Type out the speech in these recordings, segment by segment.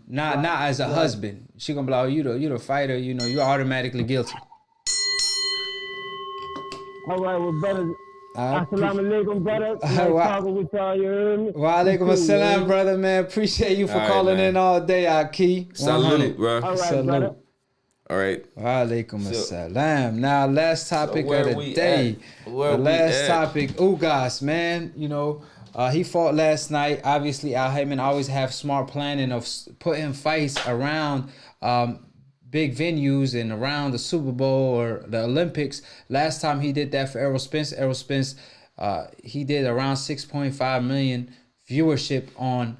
not as a husband. She gonna be like, oh, you the fighter. You know, you're automatically guilty. All right, well, brother. Assalamu alaikum, brother. Nice talking with y'all, you heard me? Wa alaikum assalam, brother, man. Appreciate you for calling in all day, AkHi. Salute, bro. All right, Salute. brother. All right. Wa alaikum assalam. Now, last topic of the day. The last topic, Ugas, man. You know, he fought last night. Obviously, Al Haymon always have smart planning of putting fights around big venues and around the Super Bowl or the Olympics. Last time he did that for Errol Spence. Errol Spence, he did around 6.5 million viewership on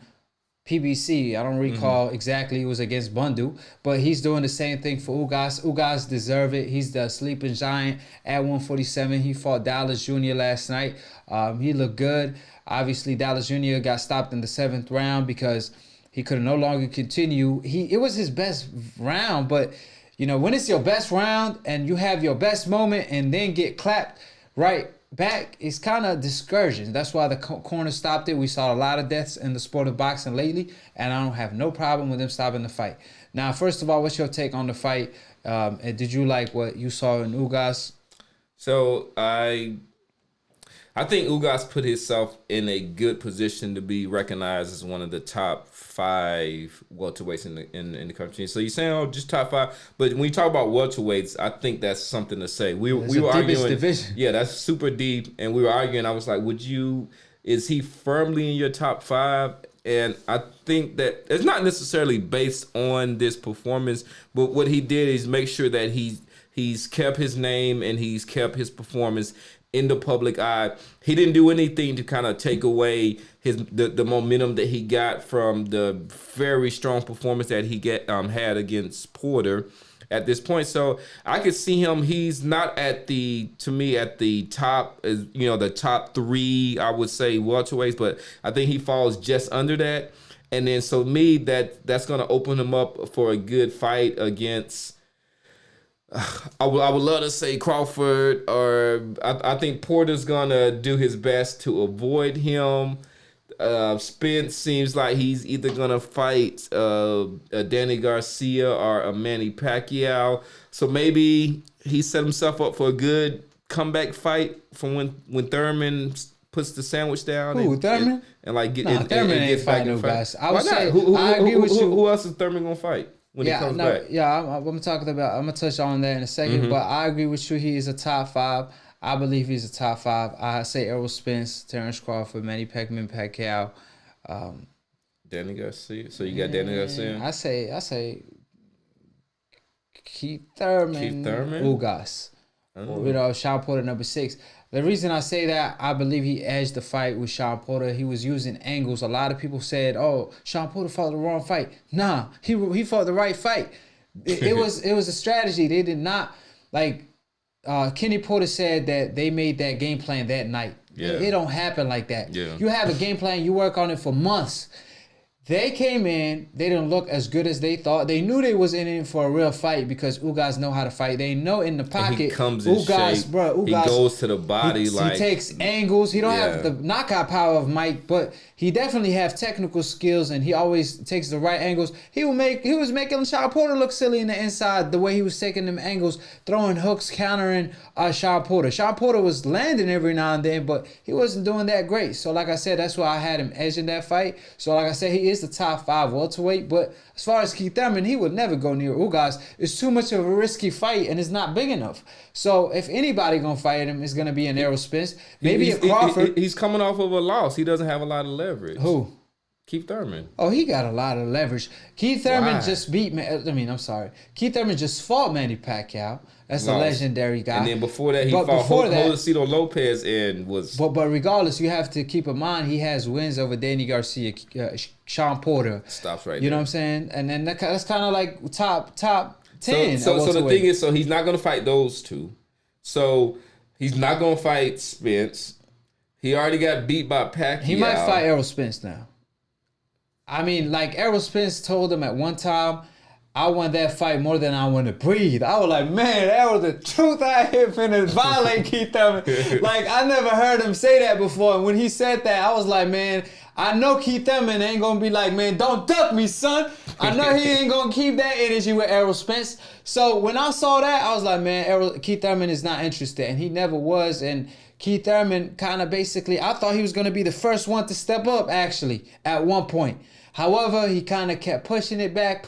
PBC. I don't recall exactly. It was against Bundu, but he's doing the same thing for Ugas. Ugas deserve it. He's the sleeping giant at 147. He fought Dallas Jr. last night. He looked good. Obviously, Dallas Jr. got stopped in the 7th round because he could no longer continue. It was his best round, but you know, when it's your best round and you have your best moment and then get clapped right back, it's kind of discouraging. That's why the corner stopped it. We saw a lot of deaths in the sport of boxing lately, and I don't have no problem with them stopping the fight. Now, first of all, what's your take on the fight? And did you like what you saw in Ugas? So I think Ugas put himself in a good position to be recognized as one of the top 5 welterweights in the country. So you're saying, oh, just top 5, but when you talk about welterweights, I think that's something to say. We were arguing, division. Yeah, that's super deep, and we were arguing. I was like, is he firmly in your top 5? And I think that it's not necessarily based on this performance, but what he did is make sure that he's kept his name and he's kept his performance in the public eye. He didn't do anything to kind of take away the momentum that he got from the very strong performance that he had against Porter at this point. So I could see him. He's not at the top, the top 3, I would say, welterweights, but I think he falls just under that. And then so me, that's going to open him up for a good fight against. I would love to say Crawford, or I think Porter's gonna do his best to avoid him. Spence seems like he's either gonna fight Danny Garcia or a Manny Pacquiao. So maybe he set himself up for a good comeback fight from when Thurman puts the sandwich down. Thurman? Thurman ain't fighting no guys. I agree with you. Who else is Thurman gonna fight? When he comes back. I'm gonna touch on that in a second, but I agree with you. He is a top 5. I believe he's a top 5. I say Errol Spence, Terence Crawford, Manny Pacquiao, Danny Garcia. So you got Danny Garcia. I say Keith Thurman. Ugas. You know, Sean Porter number 6. The reason I say that, I believe he edged the fight with Sean Porter. He was using angles. A lot of people said, "Oh, Sean Porter fought the wrong fight." Nah, he fought the right fight. It was a strategy. They did not Kenny Porter said that they made that game plan that night. Yeah. It don't happen like that. Yeah. You have a game plan. You work on it for months. They came in, they didn't look as good as they thought. They knew they was in it for a real fight because Ugas know how to fight. They know in the pocket. And he comes in shape. He goes to the body. He takes angles. He don't have the knockout power of Mike, but he definitely have technical skills, and he always takes the right angles. He was making Sean Porter look silly in the inside the way he was taking them angles, throwing hooks, countering Sean Porter. Sean Porter was landing every now and then, but he wasn't doing that great. So like I said, that's why I had him edging that fight. So like I said, he is the top 5 welterweight, but as far as Keith Thurman, he would never go near Ugas. It's too much of a risky fight, and it's not big enough. So if anybody gonna fight him, it's gonna be an Errol Spence, maybe a Crawford. He's coming off of a loss. He doesn't have a lot of leverage. Who? Keith Thurman. Oh, he got a lot of leverage. Keith Thurman just Keith Thurman just fought Manny Pacquiao. That's a legendary guy. And then before that, he fought Josecito Lopez and was. But regardless, you have to keep in mind he has wins over Danny Garcia, Sean Porter. Stops right You know what I'm saying? And then that's kind of like top 10. So the thing is, so he's not going to fight those two. So he's not going to fight Spence. He already got beat by Pacquiao. He might fight Errol Spence now. I mean, like Errol Spence told him at one time, I want that fight more than I want to breathe. I was like, man, that was the truth. I hit finna violate Keith Thurman. Like, I never heard him say that before. And when he said that, I was like, man, I know Keith Thurman ain't going to be like, man, don't duck me, son. I know he ain't gonna keep that energy with Errol Spence. So when I saw that, I was like, man, Keith Thurman is not interested, and he never was. And Keith Thurman kind of basically, I thought he was gonna be the first one to step up actually at one point. However, he kind of kept pushing it back.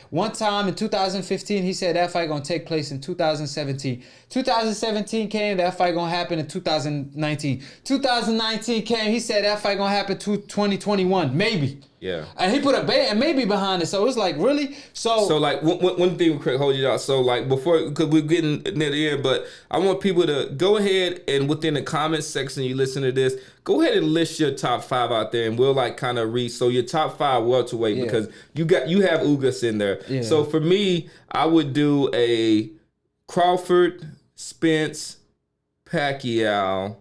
One time in 2015, he said that fight going to take place in 2017. 2017 came, that fight going to happen in 2019. 2019 came, he said that fight going to happen to 2021, maybe. Yeah. And he put a maybe behind it. So it was like, really? So like, one thing, Craig, hold you out. So, like, before, because we're getting near the end, but I want people to go ahead and within the comments section, you listen to this, go ahead and list your top 5 out there, and we'll, like, kind of read. So, your top 5 welterweight, because you have Ugas in there. Yeah. So, for me, I would do a Crawford, Spence, Pacquiao.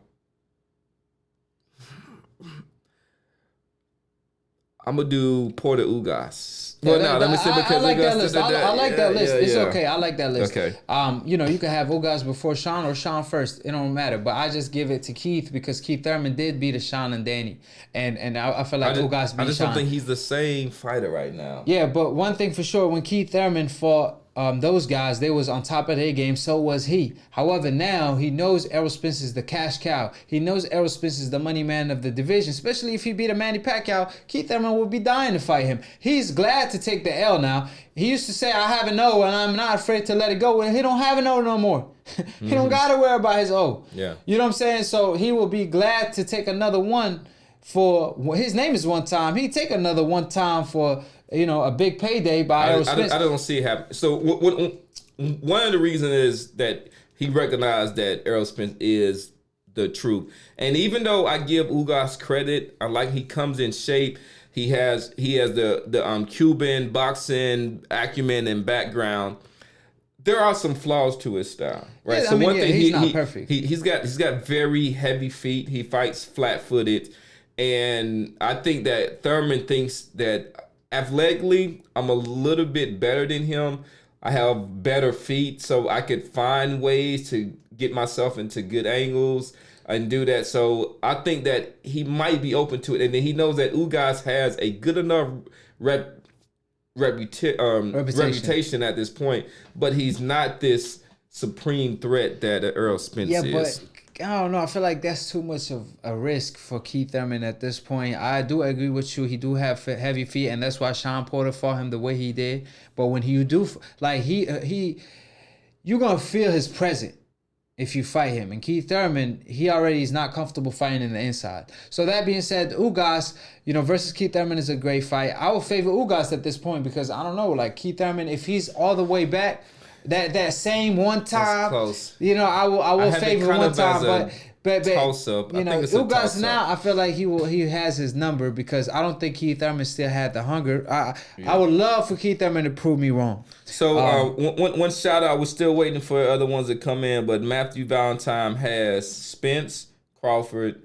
I'm gonna do Porter Ugas. Well, no, let me see, because I like that list. I like that list. It's okay. I like that list. Okay. You know, you can have Ugas before Sean or Sean first. It don't matter. But I just give it to Keith because Keith Thurman did beat Sean and Danny, and I feel like Ugas beat Sean. I just don't think he's the same fighter right now. Yeah, but one thing for sure, when Keith Thurman fought those guys, they was on top of their game, so was he. However, now he knows Errol Spence is the cash cow. He knows Errol Spence is the money man of the division, especially if he beat a Manny Pacquiao. Keith Thurman would be dying to fight him. He's glad to take the L now. He used to say, I have an O and I'm not afraid to let it go. Well, he don't have an O no more. He don't got to worry about his O. Yeah. You know what I'm saying? So he will be glad to take another one for, his name is one time. He'd take another one time for, you know, a big payday by Errol Spence. I don't see it happen. So one of the reasons is that he recognized that Errol Spence is the truth. And even though I give Ugas credit, I like he comes in shape. He has the Cuban boxing acumen and background. There are some flaws to his style, right? Yeah, so one thing, he's not perfect. He's got very heavy feet. He fights flat-footed, and I think that Thurman thinks that athletically, I'm a little bit better than him. I have better feet, so I could find ways to get myself into good angles and do that. So I think that he might be open to it. And then he knows that Ugas has a good enough reputation at this point, but he's not this supreme threat that Errol Spence is. But I don't know. I feel like that's too much of a risk for Keith Thurman at this point. I do agree with you. He do have heavy feet, and that's why Sean Porter fought him the way he did. But when you do, like you're gonna feel his presence if you fight him. And Keith Thurman, he already is not comfortable fighting in the inside. So that being said, Ugas, you know, versus Keith Thurman is a great fight. I would favor Ugas at this point because I don't know, like Keith Thurman, if he's all the way back. That same one time, close. You know, I will favor one time, but toss up. You know, Ugas now, I feel like he has his number because I don't think Keith Thurman still had the hunger. I would love for Keith Thurman to prove me wrong. So one shout out. We're still waiting for other ones to come in, but Matthew Valentine has Spence, Crawford,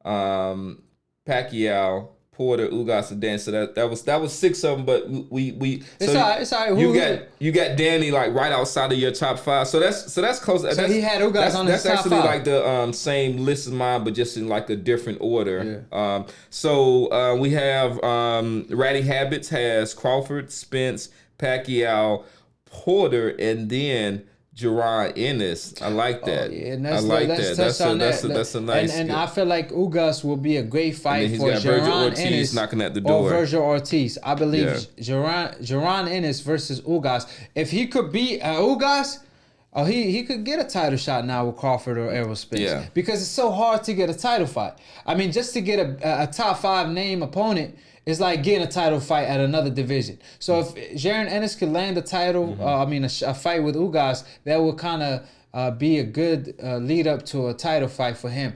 Pacquiao, Porter, Ugas, and Dan. So that was 6 of them, but we it's all right. You got Danny like right outside of your top 5. So that's close. So he had Ugas on his top 5. That's actually like the same list as mine, but just in like a different order. Yeah. So we have Ratty Habits has Crawford, Spence, Pacquiao, Porter, and then Jaron Ennis. I like that. Yeah, I like that. That's a nice. And I feel like Ugas will be a great fight for Jaron Ennis knocking at the door. Or Vergil Ortiz. I believe Jaron Ennis versus Ugas. If he could beat Ugas, he could get a title shot now with Crawford or Errol Spence. Yeah. Because it's so hard to get a title fight. I mean, just to get a top 5 name opponent, it's like getting a title fight at another division. So if Jaron Ennis could land a title, a fight with Ugas, that would kind of be a good lead up to a title fight for him.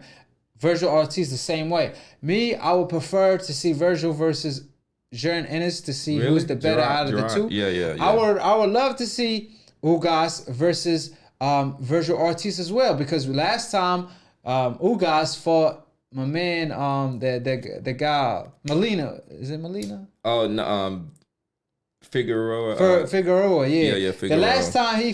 Vergil Ortiz the same way. Me, I would prefer to see Vergil versus Jaron Ennis to see who's the better out of the two. Yeah. I would love to see Ugas versus Vergil Ortiz as well because last time Ugas fought my man, the guy Molina. Is it Molina? Oh no, Figueroa. Figueroa, yeah. Yeah, Figueroa. The last time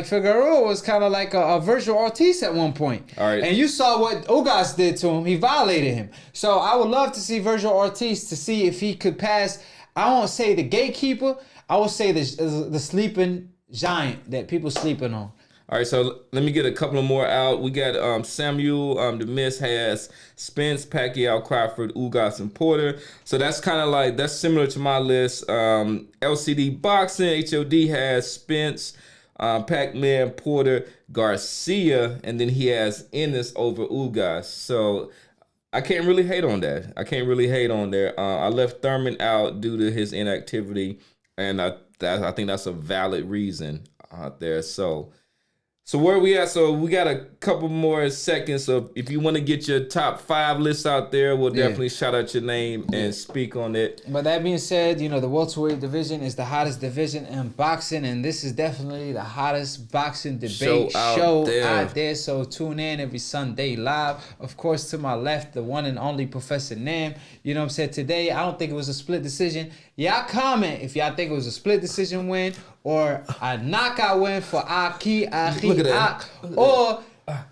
Figueroa was kind of like a Vergil Ortiz at one point. All right. And you saw what Ugas did to him. He violated him. So I would love to see Vergil Ortiz to see if he could pass I won't say the gatekeeper. I will say the sleeping giant that people sleeping on. All right, so let me get a couple of more out. We got Samuel, the Miss has Spence, Pacquiao, Crawford, Ugas, and Porter. So that's kind of like, that's similar to my list. LCD Boxing, HOD has Spence, Pac-Man, Porter, Garcia, and then he has Ennis over Ugas. So I can't really hate on that. I left Thurman out due to his inactivity, and I think that's a valid reason out there. So where are we at? So we got a couple more seconds. So if you want to get your top 5 lists out there, we'll definitely shout out your name and speak on it. But that being said, the welterweight division is the hottest division in boxing, and this is definitely the hottest boxing debate show out there. So tune in every Sunday live. Of course, to my left, the one and only Professor Nam. You know what I'm saying? Today, I don't think it was a split decision. Y'all comment if y'all think it was a split decision win or a knockout win for AkHi, or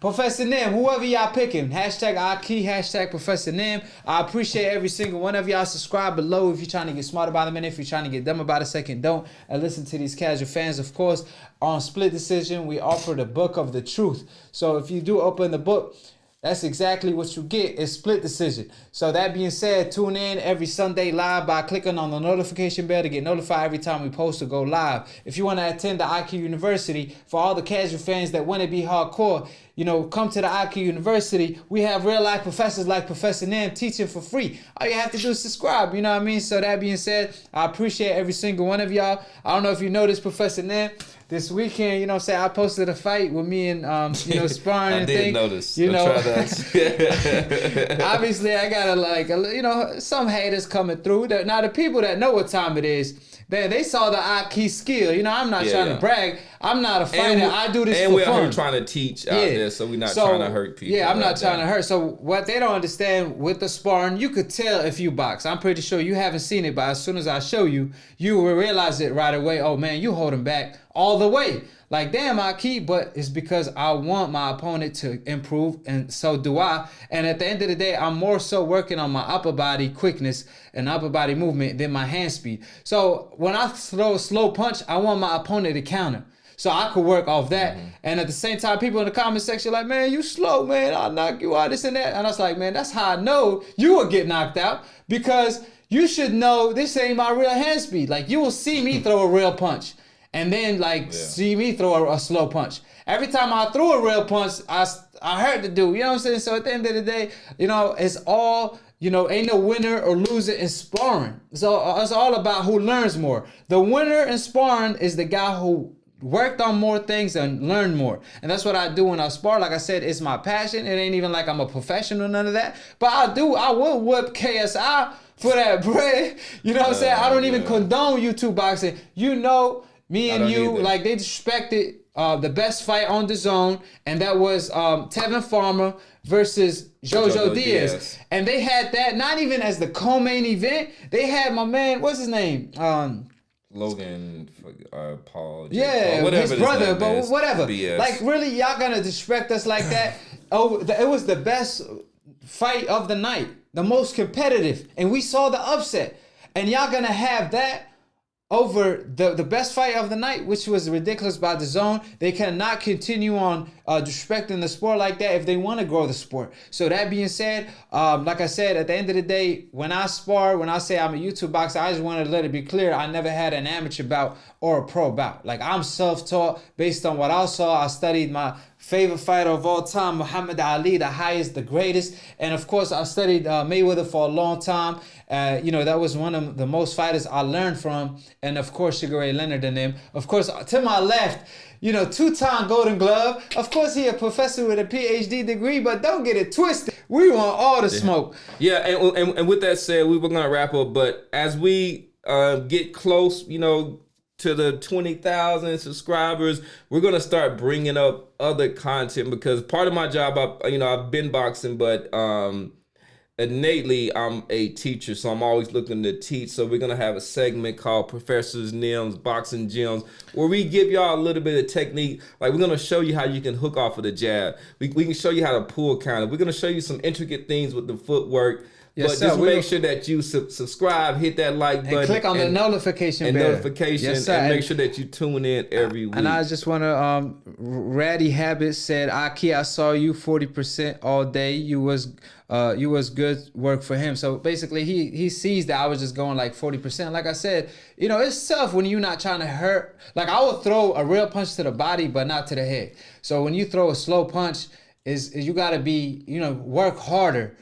Professor Nam, whoever y'all picking. Hashtag AkHi, hashtag Professor Nam. I appreciate every single one of y'all. Subscribe below if you're trying to get smart about a minute. If you're trying to get dumb about a second, don't. And listen to these casual fans. Of course, on Split Decision, we offer the book of the truth. So if you do open the book, that's exactly what you get, is Split Decision. So that being said, tune in every Sunday live by clicking on the notification bell to get notified every time we post or go live. If you want to attend the AkHi University, for all the casual fans that want to be hardcore, come to the AkHi University. We have real life professors like Professor Nam teaching for free. All you have to do is subscribe, you know what I mean? So that being said, I appreciate every single one of y'all. I don't know if you noticed, Professor Nam, this weekend, I posted a fight with me and, sparring and things. I did notice. Obviously, I got some haters coming through. Now, the people that know what time it is, they saw the AkHi skill. I'm not trying to brag. I'm not a fighter. I do this for fun. And we're out here trying to teach out there, so we're not trying to hurt people. Yeah, I'm not trying to hurt. So what they don't understand with the sparring, you could tell if you box. I'm pretty sure you haven't seen it, but as soon as I show you, you will realize it right away. Oh, man, you holding back all the way. Like, damn, AkHi, but it's because I want my opponent to improve, and so do I. And at the end of the day, I'm more so working on my upper body quickness and upper body movement than my hand speed. So when I throw a slow punch, I want my opponent to counter. So I could work off that. Mm-hmm. And at the same time, people in the comment section like, man, you slow, man. I'll knock you out, this and that. And I was like, man, that's how I know you will get knocked out, because you should know this ain't my real hand speed. Like, you will see me throw a real punch and then see me throw a slow punch. Every time I threw a real punch, I hurt the dude. You know what I'm saying? So at the end of the day, it's all, ain't no winner or loser in sparring. So it's all about who learns more. The winner in sparring is the guy who worked on more things and learned more. And that's what I do when I spar. Like I said, it's my passion. It ain't even like I'm a professional, none of that. But I will whip KSI for that bread. You know what I'm saying? I don't even condone YouTube boxing. Me and you, like, they disrespected the best fight on the zone, and that was Tevin Farmer versus Jojo Diaz. And they had that not even as the co-main event. They had my man, what's his name? Logan Paul. Yeah, Paul, his brother, but whatever. BS. Like, really, y'all gonna disrespect us like that? It was the best fight of the night, the most competitive, and we saw the upset. And y'all gonna have that over the best fight of the night, which was ridiculous by the zone. They cannot continue on disrespecting the sport like that if they want to grow the sport. So that being said, like I said, at the end of the day, when I spar, when I say I'm a YouTube boxer, I just want to let it be clear, I never had an amateur bout or a pro bout. Like, I'm self-taught based on what I saw. I studied my favorite fighter of all time, Muhammad Ali, the highest, the greatest. And of course, I studied Mayweather for a long time. That was one of the most fighters I learned from. And of course, Sugar Ray Leonard and them. Of course, to my left, two-time Golden Glove. Of course, he a professor with a PhD degree, but don't get it twisted. We want all the smoke. Yeah, and with that said, we were going to wrap up. But as we get close, to the 20,000 subscribers, we're going to start bringing up other content, because part of my job, I've been boxing, but innately I'm a teacher, so I'm always looking to teach. So we're going to have a segment called Professor's Nims Boxing Gems, where we give y'all a little bit of technique. Like, we're going to show you how you can hook off of the jab. We can show you how to pull counter. We're going to show you some intricate things with the footwork. Yes, but sir. just make sure that you subscribe, hit that like button, and click on the notification bell. Yes, and make sure that you tune in every week. And I just want to, Ratty Habit said, AkHi, I saw you 40% all day. You was good work for him. So basically he sees that I was just going like 40%. Like I said, you know, it's tough when you're not trying to hurt. Like I will throw a real punch to the body, but not to the head. So when you throw a slow punch, is you got to be, you know, work harder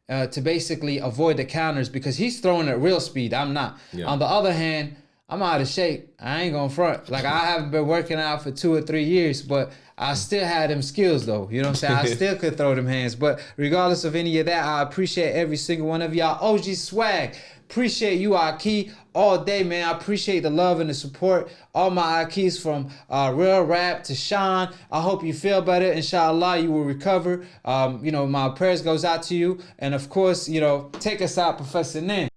to basically avoid the counters, because he's throwing at real speed. I'm not. Yeah. On the other hand, I'm out of shape. I ain't gonna front. Like I haven't been working out for 2 or 3 years, but I still had them skills though. You know what I'm saying? I still could throw them hands. But regardless of any of that, I appreciate every single one of y'all. OG Swag, appreciate you, AkHi, all day, man. I appreciate the love and the support. All my AkHis from Real Rap to Sean. I hope you feel better. Inshallah, you will recover. You know, my prayers goes out to you. And of course, you know, take us out, Professor Nin.